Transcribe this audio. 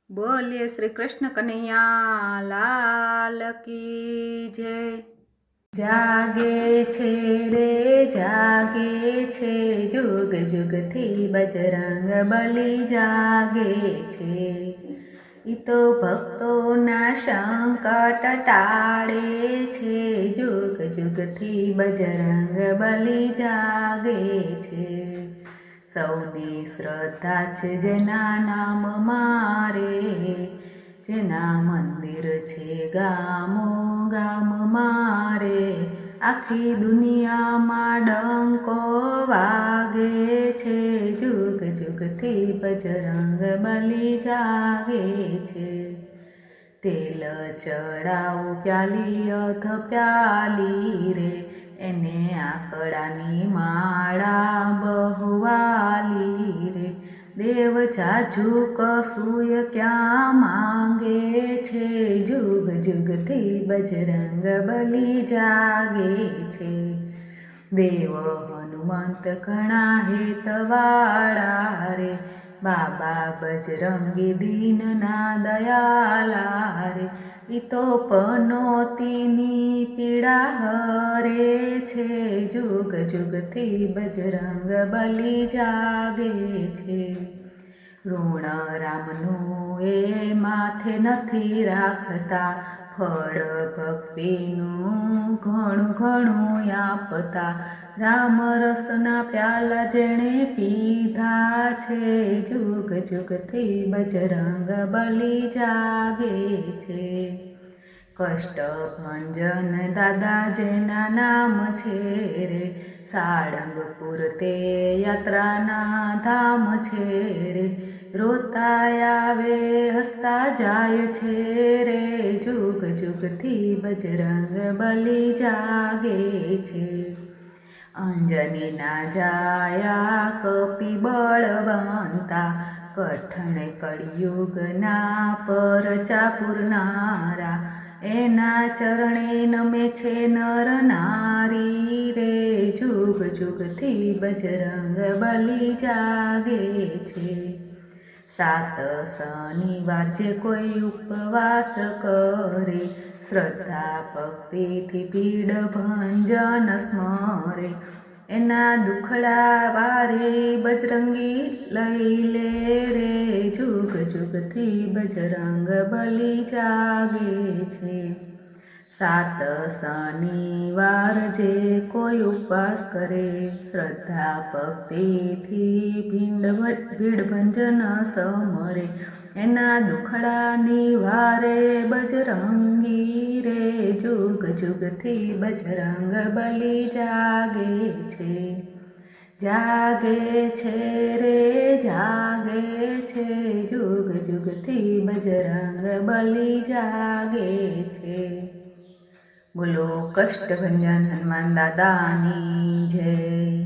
बोलिए श्री कृष्ण कन्हैया लाल की जय। जागे छे रे जागे छे, जुग जुग थी बजरंग बली जागे छे। ई तो भक्तों ना संकट टाळे छे, जुग जुग थी बजरंग बली जागे छे। सौनी श्रद्धा छे जेना नाम मारे, जेना मंदिर छे गामो गाम मारे। आखी दुनिया में डंको वागे छे, जुग जुग थी बजरंग बली जागे छे। तेल चढ़ाऊ प्याली अध प्याली रे, एने आकड़ानी माळा बहुवाली रे। देव जाजू कसूय क्या मांगे छे, जुग जुग थी बजरंग बली जागे छे। देव हनुमंत घणा हेतवाळा रे, बाबा बजरंगी दीन ना दयाला रे। ई तो पनोतीनी पीड़ा हरे छे, जुग जुग थी बजरंग बली जागे छे। ऋण रामनु ए माथे नथी राखता, फळ भक्तिनु घणु घणु आपता। राम रसना प्याला जेणे पीधा छे, जुग जुग थी बजरंग बली जागे छे। कष्ट भंजन दादा जेना नाम छे रे, साळंगपुर ते यात्राना धाम छे रे। रोता आवे हसता जाय छे रे, जुग जुग थी बजरंग बली जागे छे। अंजनी ना जाया कपि बळवंता, कठण कलियुग ना परचा पुरनारा। एना चरणे नमे छे नर नारी रे, जुग जुग थी बजरंग बली जागे छे। सात शनिवार जे कोई उपवास करे, श्रद्धा भक्ति थी पीड़ भंजन स्मरे। एना दुखड़ा वारे बजरंगी लई ले रे, जुग जुग थी बजरंग बली जागे छे। सात शनिवार जे कोई उपवास करे, श्रद्धा भक्ति थी भीड़ भंजन समरे। एना दुखड़ा निवारे बजरंगी रे, जुग जुग थी बजरंग बली जागे छे। जागे छे रे जागे छे, जुग जुग थी बजरंग बली जागे छे। बोलो कष्ट भंजन हनुमान दादा नी जय।